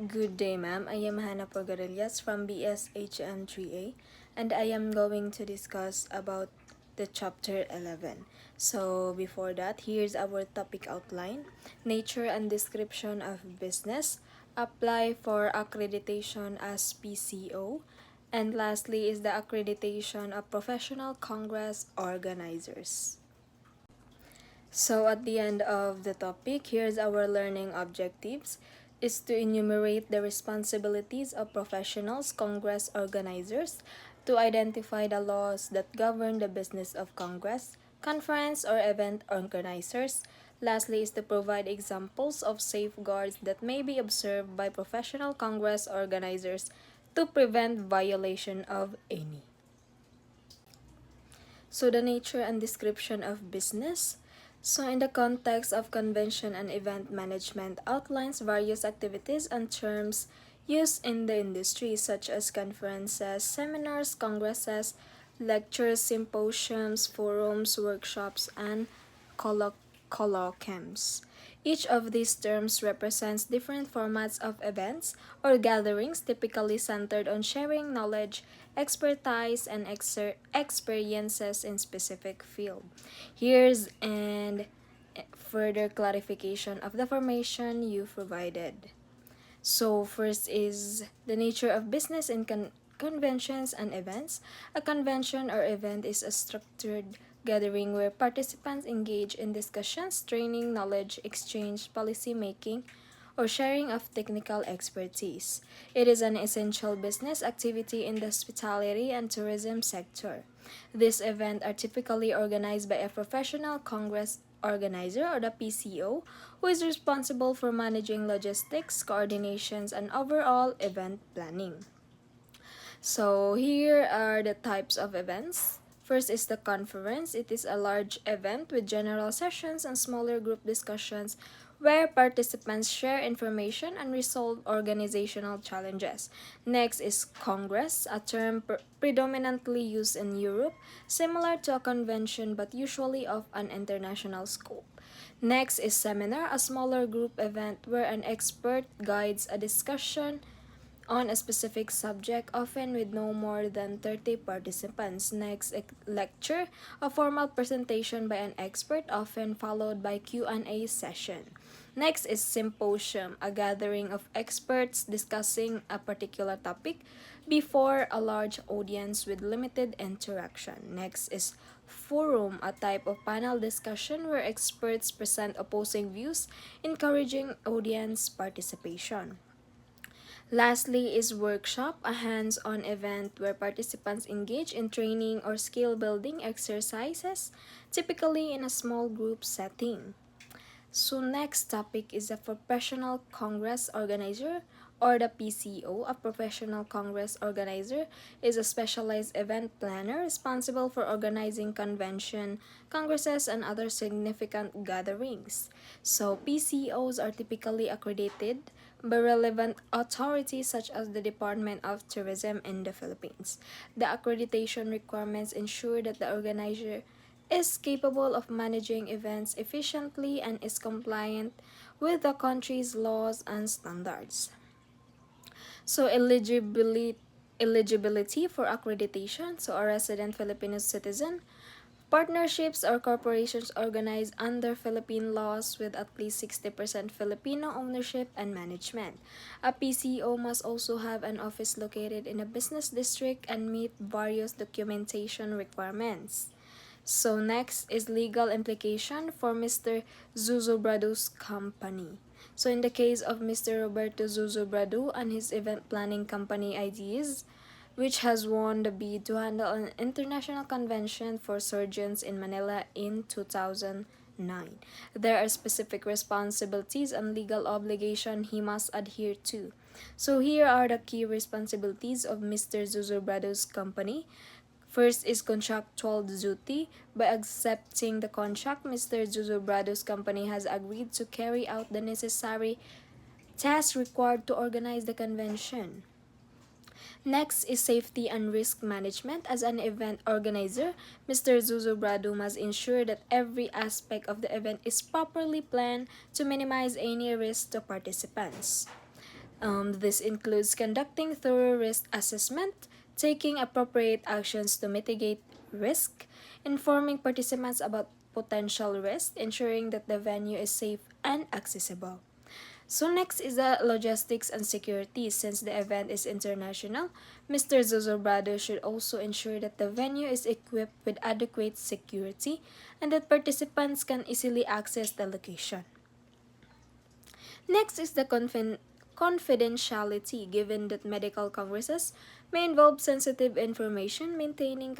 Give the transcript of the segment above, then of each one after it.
Good day, ma'am. I am Hanah Purgarillas from BSHM3A, and I am going to discuss about the chapter 11. So before that, here's our topic outline: nature and description of business, apply for accreditation as PCO, and lastly is the accreditation of professional congress organizers. So at the end of the topic, here's our learning objectives is to enumerate the responsibilities of professionals, congress organizers, to identify the laws that govern the business of congress, conference or event organizers. Lastly is to provide examples of safeguards that may be observed by professional congress organizers to prevent violation of any. So the nature and description of business. So in the context of convention and event management outlines various activities and terms used in the industry such as conferences, seminars, congresses, lectures, symposiums, forums, workshops, and colloquiums. Each of these terms represents different formats of events or gatherings typically centered on sharing knowledge, expertise, and experiences in specific field. Here's and further clarification of the formation you provided. So first is the nature of business in conventions and events. A convention or event is a structured gathering where participants engage in discussions, training, knowledge exchange, policy making, or sharing of technical expertise. It is an essential business activity in the hospitality and tourism sector. These events are typically organized by a professional congress organizer or the PCO who is responsible for managing logistics, coordinations, and overall event planning. So here are the types of events. First is the conference. It is a large event with general sessions and smaller group discussions where participants share information and resolve organizational challenges. Next is congress, a term predominantly used in Europe, similar to a convention but usually of an international scope. Next is seminar, a smaller group event where an expert guides a discussion on a specific subject, often with no more than 30 participants. Next, lecture, a formal presentation by an expert, often followed by Q&A session. Next is symposium, a gathering of experts discussing a particular topic before a large audience with limited interaction. Next is forum, a type of panel discussion where experts present opposing views, encouraging audience participation. Lastly is workshop, a hands-on event where participants engage in training or skill-building exercises, typically in a small group setting. So next topic is a professional congress organizer or the PCO. A professional congress organizer is a specialized event planner responsible for organizing convention, congresses, and other significant gatherings. So PCOs are typically accredited by relevant authorities such as the Department of Tourism in the Philippines. The accreditation requirements ensure that the organizer is capable of managing events efficiently and is compliant with the country's laws and standards. So eligibility for accreditation, so a resident Filipino citizen, partnerships or corporations organized under Philippine laws with at least 60% Filipino ownership and management. A PCO must also have an office located in a business district and meet various documentation requirements. So next is legal implication for Mr. Zuzubradu's company. So in the case of Mr. Roberto Zuzubradu and his event planning company IDs, which has won the bid to handle an international convention for surgeons in Manila in 2009. There are specific responsibilities and legal obligation he must adhere to. So here are the key responsibilities of Mr. Zuzubradu's company. First is contractual duty. By accepting the contract, Mr. Zuzubrado's company has agreed to carry out the necessary tasks required to organize the convention. Next is safety and risk management. As an event organizer, Mr. Zuzubrado must ensure that every aspect of the event is properly planned to minimize any risk to participants. This includes conducting thorough risk assessment, taking appropriate actions to mitigate risk, informing participants about potential risk, ensuring that the venue is safe and accessible. So next is the logistics and security. Since the event is international, Mr. Zozobrado should also ensure that the venue is equipped with adequate security and that participants can easily access the location. Next is the confidentiality. Given that medical congresses may involve sensitive information, maintaining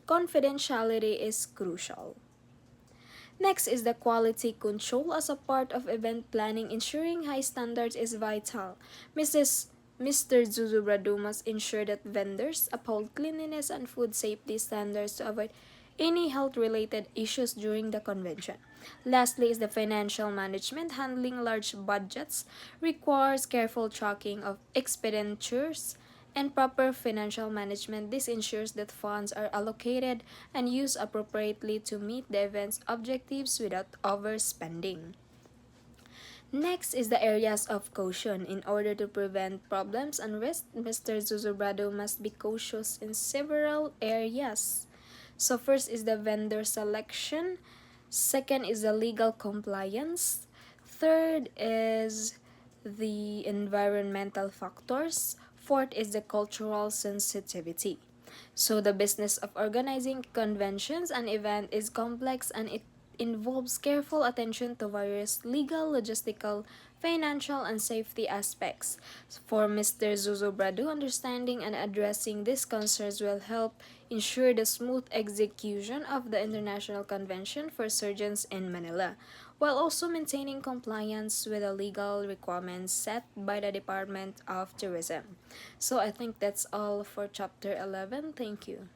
confidentiality is crucial. Next is the quality control as a part of event planning. Ensuring high standards is vital. Mr. Zuzubradu must ensure that vendors uphold cleanliness and food safety standards to avoid any health-related issues during the convention. Lastly is the financial management. Handling large budgets requires careful tracking of expenditures and proper financial management. This ensures that funds are allocated and used appropriately to meet the event's objectives without overspending. Next is the areas of caution. In order to prevent problems and risk, Mr. Zuzubrado must be cautious in several areas. So first is the vendor selection, second is the legal compliance, third is the environmental factors, fourth is the cultural sensitivity. So the business of organizing conventions and event is complex and it involves careful attention to various legal, logistical, financial, and safety aspects. For Mr. Zuzubradu, understanding and addressing these concerns will help ensure the smooth execution of the International Convention for Surgeons in Manila, while also maintaining compliance with the legal requirements set by the Department of Tourism. So I think that's all for Chapter 11. Thank you.